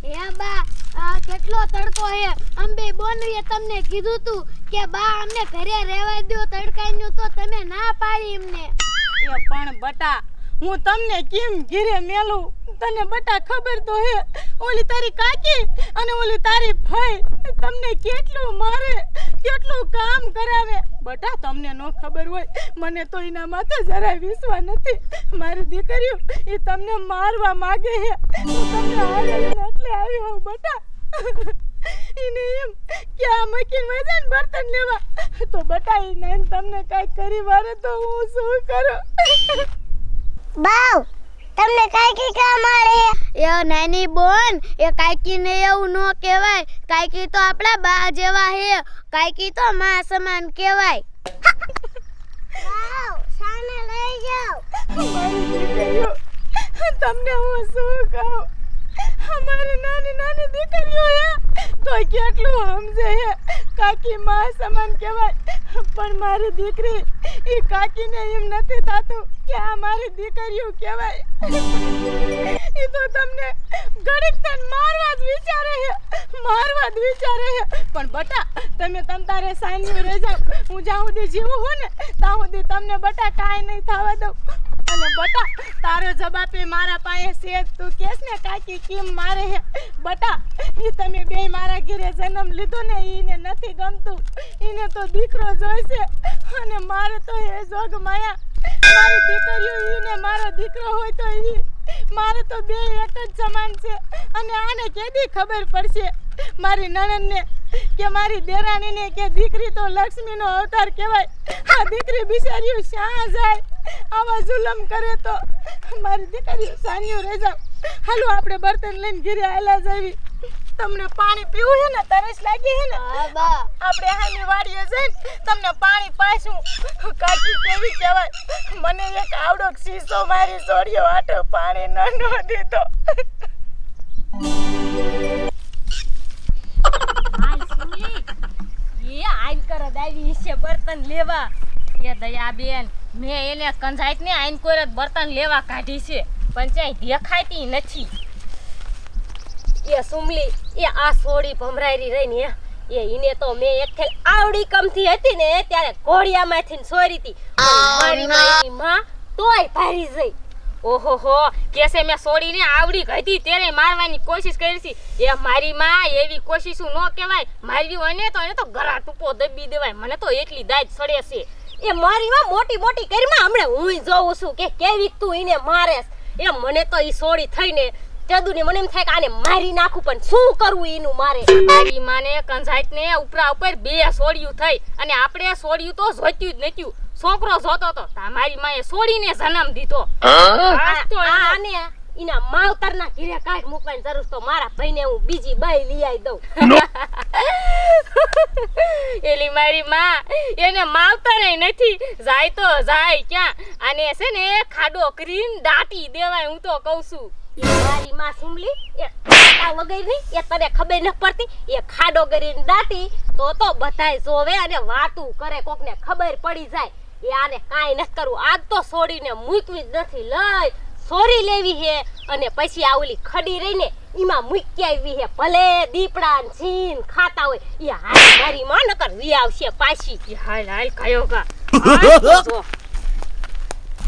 હે બા આ કેટલો તડકો હે અંબે બોનરીએ તમને કીધું તું કે બા અમને ઘરે રહેવા દો તડકાનું તો તમે ના પાડી એમને એ પણ બટા હું તમને કેમ ઘરે મેલું તને બટા ખબર તો હે ઓલી તારી કાકી અને ઓલી તારી ફઈ તમને કેટલું મારે કેટલું કામ કરાવે બટા તમને નો ખબર હોય મને તો એના માથે જરાય વિશ્વાસ નથી મારી દીકરીઓ એ તમને મારવા માંગે હે હું તમને હારેને એટલે આવી હું બટા ઈને એમ કે આ મકીન વજન બર્તન લેવા તો બટા ઈને તમને કાઈ કરી વારે તો હું શું કરું બાવ તમને કાકી કા મારે એ નાની બોન એ કાકી ને એવું નો કહેવાય કાકી તો આપડા બા જેવા હે કાકી તો માં સમાન કહેવાય બાવ સાને લઈ જાવ મારી દીકરીઓ તમને હું શું કહું અમારી નાની નાની દીકરીઓ હે તો કેટલું સમજે હે કાકી માં સમાન કહેવાય પણ મારી દીકરી એ કાકીને એમ નથી થાતું કે આ મારી દીકરીઓ કહેવાય એ તો તમને ઘડીક તન મારવા જ વિચારે હે પણ બટા તમે તારે સાઈન્યુ રહી જાવ હું જ્યાં સુધી જીવું હું ને ત્યાં સુધી તમને બટા કાંઈ નહીં થવા દઉં અને બટા તારો જવાબ એ મારા પાસે છે તું કેસ ને કાકી કેમ મારે હે બટા ઈ તમે બે મારા ઘરે જન્મ લીધો ને ઈને નથી ગમતું ઈને તો દીકરો જોઈશે અને મારે તો એ જોગ માયા મારી દીકરીઓ ઈને મારો દીકરો હોય તો ઈ મારે તો બે એક જ સમાન છે અને આને કેદી ખબર પડશે મારી નણંદને કે મારી દેરાણીને કે દીકરી તો લક્ષ્મીનો અવતાર કહેવાય આ દીકરી બિચારીઓ શ્યાં જાય આવા જુલમ કરે તો મારી દીકરી સાનિયો રહી જાવ હાલો આપણે બર્તન લઈને ઘરે આયલા જાવી તમને પાણી પીવું છે ને તરસ લાગી છે ને હા બા આપણે હાની વાડીએ જઈને તમને પાણી પાશું કાકી કેવી કહેવાય મને એક આવડો શીશો મારી સોડિયો આટો પાણી ન દીધો એ આઈન કરે દાવી છે બર્તન લેવા એ દયાબેન મેં એને કંજાઈત ને આઈન કોઈ બર્તન લેવા કાઢી છે પણ ચાઈ દેખાતી નથી એ સુમલી એ આ સોડી ભમરાયરી રહી ને એ ઈને તો મેં એક ખેલ આવડી કમથી હતી ને ત્યારે ઘોડિયામાંથી સોરી હતી મારી માં તોય ભારી જઈ ઓહોહો કેસે મેં છોડીને આવડી ગઈ ત્યારે મારવાની કોશિશ કરી હતી એ મારી માં એવી કોશિશ ન કહેવાય મારવી હોય ને તો એને તો ગળા ટૂંકો દબી દેવાય મને તો એટલી દાજ સડે છે એ મારી માં મોટી મોટી કરીમાં હમણે હું જોઉં છું કે કેવી તું ઈને મારેસ એ મને તો ઈ સોડી થઈને જદુને મને એમ થાય કે આને મારી નાખું પણ શું કરવું ઈનું મારે મારી માને કંજાઈત ને ઉપરા ઉપર બે સોડિયું થઈ અને આપણે સોડિયું તો જોત્યું જ નતું છોકરો જોતો તો તમારી માએ સોડીને જન્મ દીધો આને ઈના માવતરના ઘરે કાઢ મૂકવાની જરૂર તો મારા ભાઈને હું બીજી બાઈ લઈ આવી દઉં એલી મારી માં એને માવતરે નથી જાય તો જાય ક્યાં આને છે ને ખાડો કરીને દાટી દેવાય હું તો કહું છું મારી માં સુમલી એ ખાડા વગર નહીં એ તને ખબર ન પડતી એ ખાડો કરીને દાટી તો બધાય જોવે અને વાતું કરે કોકને ખબર પડી જાય એ આને કાઈ ન કરવું આજ તો છોડીને મૂકવી જ નથી લઈ સોરી લેવી હે અને પછી આ ઓલી ખડી રહીને ઈમાં મૂકી આવી હે ભલે દીપડા ને છીન ખાતા હોય એ હાલ મારી માં નકર વી આવશે પાછી હાલ હાલ કયો કા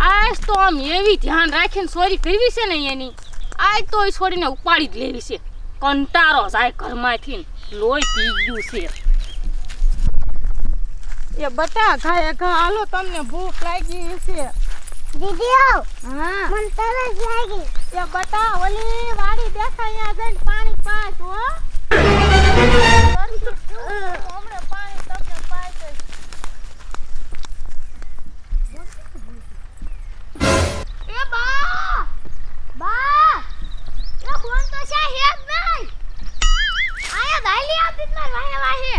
આજ તો આમ એવી ધ્યાન રાખીને સોરી કરવી છે ને એની આજ તો એ છોડીને ઉપાડી જ લેવી છે કંટારો જાય ઘરમાંથી લોહી પી ગયું છે એ બટા ઘાય ઘા હાલો તમને ભૂખ લાગી છે દીદી આવ હા મને તરસ લાગી એ બટા ઓલી વાડી દેખાય અહીંયા જઈને પાણી પાસ હો હમણે પાણી તમને પાઈ દઈશ એ બા બા એ બોન તો છે હે જ નહીં આયા દાલી આપી માર વાહે વાહે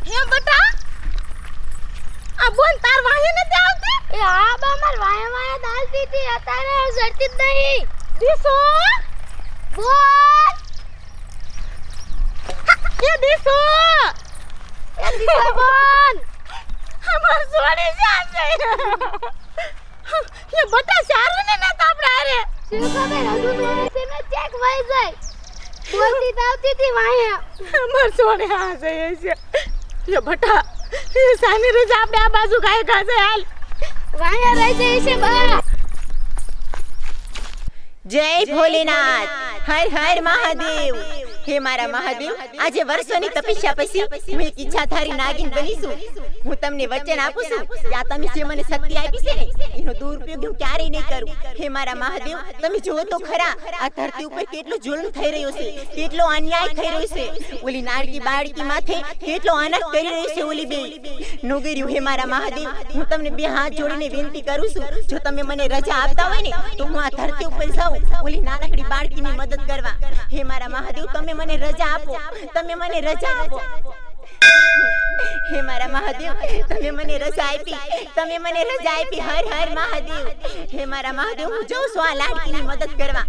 હે બટા આ બોન તાર વાહે નથી આવતી એ હા બા માર વાહે વાહે દાલ દીધી અત્યારે જડતી જ નહીં દીસો બોલ એ દીસો બોન અમાર સોડે જાશે એ બટા સારું ને ના તાપડા રે શું ખબર હજુ તો છે ને ચેક વઈ જાય બોલતી તો આવતી હતી વાયા માર સોને આ જઈએ છે એ બટા સાની રોજ આપણે આ બાજુ ગાય ગાજે હાલ વાયા રહી જાય છે બા જય ભોલેનાથ હર હર મહાદેવ હે મારા મહાદેવ આજે વર્ષોની તપસ્યા પછી હું એક ઈચ્છાધારી નાગિન બની છું હું તમને વચન આપું છું કે આ તમે જે મને શક્તિ આપી છે ને એનો દુરુપયોગ હું ક્યારેય નહીં કરું હે મારા મહાદેવ તમે જુઓ તો ખરા આ ધરતી ઉપર કેટલો જુલ્મ થઈ રહ્યો છે કેટલો અન્યાય થઈ રહ્યો છે ઓલી નાળકી બાળકી માથે કેટલો અનાથ કરી રહ્યો છે ઓલી બે નોગર્યું હે મારા મહાદેવ હું તમને બે હાથ જોડીને વિનંતી કરું છું જો તમે મને રજા આપતા હોય ને તો હું આ ધરતી ઉપર જાઉં ઓલી નાનકડી બાળકીની મદદ કરવા હે મારા મહાદેવ તમે મને રજા આપો તમે મને રજા આપો હે મારા મહાદેવ તમે મને રજા આપી હર હર મહાદેવ હે મારા મહાદેવ હું જાઉં છું આ લાડકીની મદદ કરવા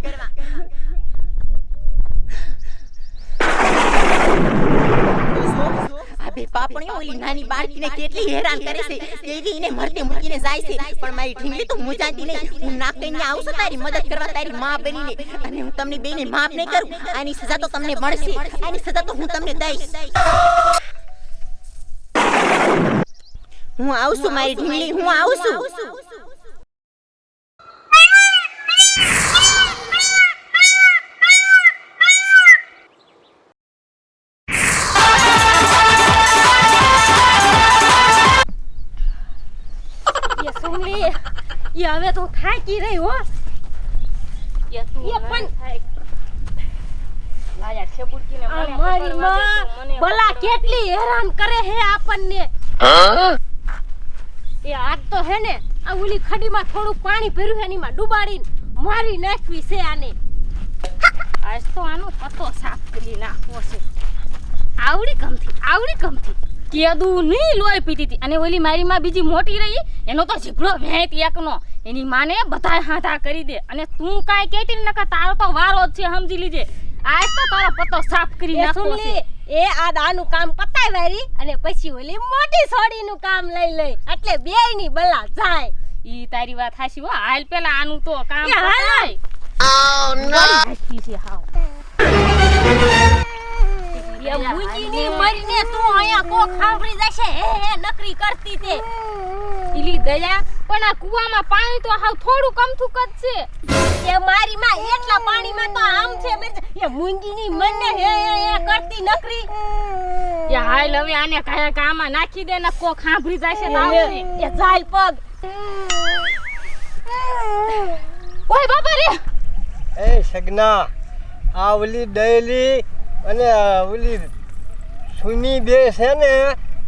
આ બે પાપણીઓ ઓલી નાની બાળકીને કેટલી હેરાન કરે છે કેવી એને મરતે મૂકીને જાય છે પણ મારી ઢીંગલી તો મુજાતી નહીં હું નાક કહીને આવું છું તારી મદદ કરવા તારી માં બનીને અને હું તમને બેને માફ નહીં કરું આની સજા તો તમને મળશે આની સજા તો હું તમને દઈશ હું આવું છું મારી ઢીંગલી હું આવું છું એ હવે તો થાકી રહી હો એ તું એ પણ લાયા છેબુડકીને મને મારી માં ભલા કેટલી હેરાન કરે હે આપણને એ આજ તો હે ને આ ઓલી ખડીમાં થોડું પાણી ભર્યું છે એનીમાં ડુબાડીને મારી નાખવી છે આને આજ તો આનો પતો સાફ કરી નાખવો છે આવડી કમથી કેદું નહીં લોહી પીતી હતી અને ઓલી મારી માં બીજી મોટી રહી એનો તો જીભડો ભેંત એકનો એની માને બધાય હાથા કરી દે અને તું કાઈ કહેતી નકા તારો તો વારો જ છે સમજી લીજે આજ તો તારો પતો સાફ કરી નાખવો છે એ આ દાનું કામ પતાય વારી અને પછી ઓલી મોટી સોડીનું કામ લઈ લઈ એટલે બેયની બલા જાય ઈ તારી વાત હાચી હો હાલ પેલા આનું તો કામ એ હાલ. પતાય હાચી છે હાવ એ મુંજીની મરીને તું આયા કો ખાંભળી જશે હે નકરી કરતી તે ઈલી દયા પણ આ કુવામાં પાણી તો હાવ થોડું કમથુક જ છે એ મારી માં એટલા પાણીમાં તો આમ છે એ મુંજીની મને હે કરતી નકરી એ હાલ હવે આને કયા કામમાં નાખી દે ને કો ખાંભરી જાય છે તાવને એ જાય પગ ઓય બાપા રે એ સગના આ ઓલી ડેલી અને ઓલી સુની બે છે ને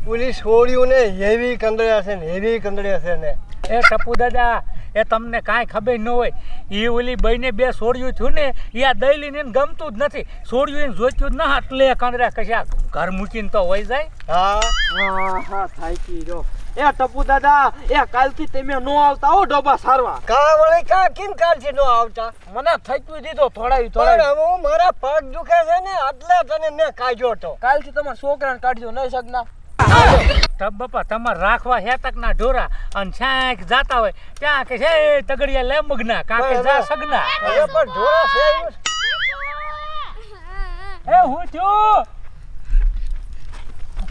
ઓલી છોડીઓને હેવી કંદળ્યા છે ને એ ટપુ દાદા એ તમને કાંઈ ખબર ન હોય એ ઓલી બઈને બે છોડ્યું થયું ને એ આ દઈલીને એને ગમતું જ નથી છોડ્યું એને જોઈતું જ ના એટલે કંદરા કશા ઘર મૂકીને તો હોય જાય હા થાકી રહ્યો એ ટપુ દાદા એ કાલથી તમે નો આવતા હો ડોબા સારવા કા વળે કા કિન કાલથી નો આવતા મને થકી દીધો થોડાય પણ હવે હું મારા પગ દુખે છે ને એટલે તને મેં કાઢ્યો તો કાલથી તમારા છોકરાને કાઢજો નહીં સગના તબ બાપા તમારે રાખવા હેતકના ઢોરા અને છાંક જાતા હોય ત્યાં કે છે તગડિયા લે મગના કાકે જા સગના હવે પણ ઢોરા છે એવું. એ હું થયો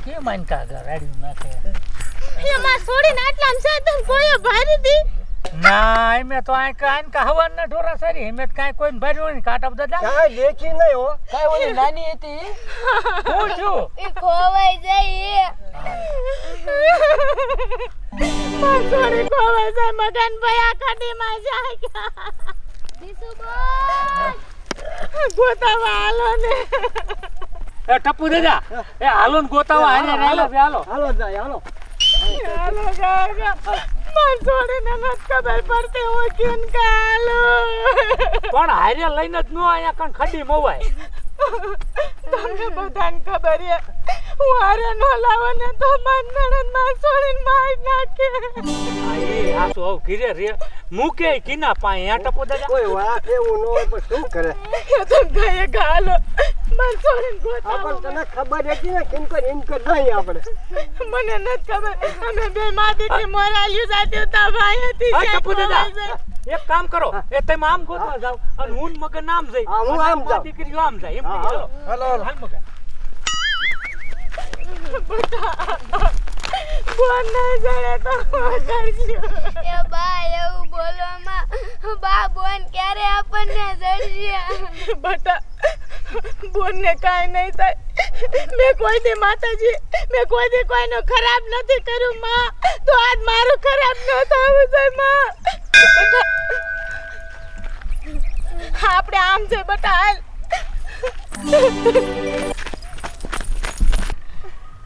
કે માન કા રાડ્યું નાખે એ માં છોડીને આટલામ છે તું કોઈ ભારી દી ના એમે તો આંકા હવાના ઢોરા સારી એમે તો કાંઈ કોઈ ભર્યું નહીં કાટા બધા કાંઈ દેખી નહીં હો કાઈ ઓલી નાની હતી હું છું એ ખોવાઈ જાય માં છોડી ખોવાઈ જાય મગન ભાઈ આ ખડીમાં જાય ગોતાવા હાલો ને એ ટપુ દાદા એ હાલો ને ગોતાવા હાલો હાલો જાય હાલો હાલો ગાગા માં છોડીને નથી ખબર પડતી હું કેમ કાલો પણ હારે લઈને જ નો અહીંયા કણ ખડી મોવાય તમને બધાને ખબર છે હું હારે નો લાવો ને તો માર નણંદ માં છોડીને માર નાખે આ તો આવ ઘીરે રે મૂકે કિના પાએ આ ટપુ દાદા કોઈ વાત એવું ન હોય પણ શું કરે એ તો ગયે ગાલો માર છોડીને ગોતાવો આપણ તને ખબર હતી ને કેમ કરી એમ કર નહીં આપણે મને નથી ખબર અમે બે માં દીકરી મોરાલ્યું સાથે તા ભાઈ હતી આ ટપુ દાદા એક કામ કરો એ તમે આમ ગોતવા જાવ અને હું ને મગન આમ જઈ હા, હું અને આમ આ જાઉં. દીકરીઓ આમ જાય એમ હા, હાલો હાલો હાલો હાલ મગન બોન નહીં જડે તો હું કરશું. એ બા એવું બોલવામાં બા બોન ક્યારે આપણને જડશે બટા બોનને કાંઈ નહીં થાય. મેં કોઈથી માતાજી મેં કોઈથી કોઈનું ખરાબ નથી કર્યું માં. તો આજ મારું ખરાબ ન થવું જોઈએ માં. બટા આપણે આમ છે બટા હાલ.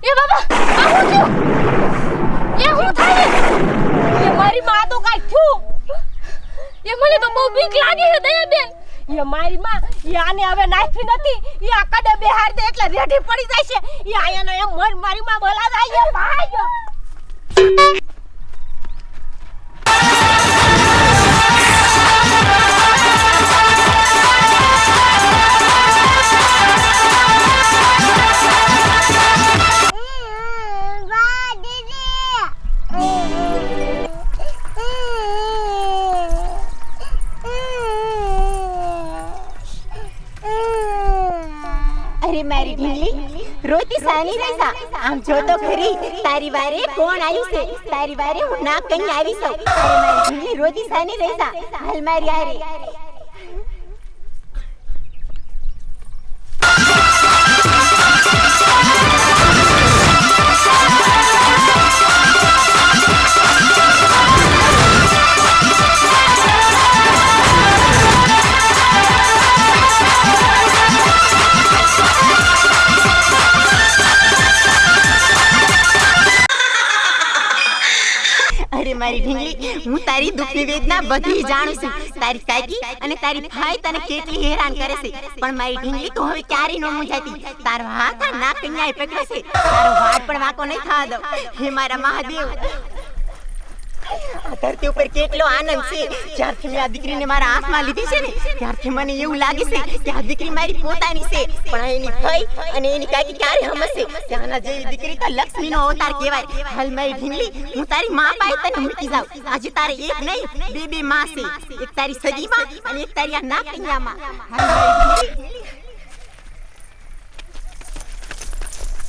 એ બાબા આ હું થયું એ હું થાય એ મારી માં તો કાઈ થયું એ મને તો બહુ બીક લાગે છે દયાબેન એ મારી માં એ આને હવે નાખી નથી એ આ કડે બેહાર દે એટલે રેડી પડી જાય છે એ આયાનો એમ મારી માં બોલા જાય ભાઈ બા દીદી અરે મારી ઢીંગલી રોતી સાની રહેસા આમ જો તો ખરી તારી વારે કોણ આવ્યું છે તારી વારે હું ના કઈ આવી છું અરે મારી ઢીંગલી રોતી સાની રહેસા હાલ મારી આરે અરે મારી ઢીંગલી હું તારી દુઃખની વેદના બધી જાણું છું તારી કાકી અને તારી ભાઈ તને કેટલી હેરાન કરે છે પણ મારી ઢીંગલી તું હવે ક્યારે ન મૂંઝાતી તારો હાથ આ નાક કન્યાએ પકડ્યો છે તારો હાથ પણ વાંકો નહીં થવા દઉં હે મારા મહાદેવ આ ધરતી ઉપર કેટલો આનંદ છે જ્યારથી મેં આ દીકરીને મારા હાથમાં લીધી છે ને ત્યારથી મને એવું લાગે છે કે આ દીકરી મારી પોતાની છે પણ એની ભાઈ અને એની કાકી ક્યારે હમશે ત્યાંના જેવી દીકરી તો લક્ષ્મીનો અવતાર કહેવાય હાલ મારી ઢીંગલી હું તારી માં પાસે તને મૂકી જાઉં આજે તારે એક નહીં બે માં છે એક તારી સગી માં અને એક તારી આ નાકિયામાં હાલ મારી ઢીંગલી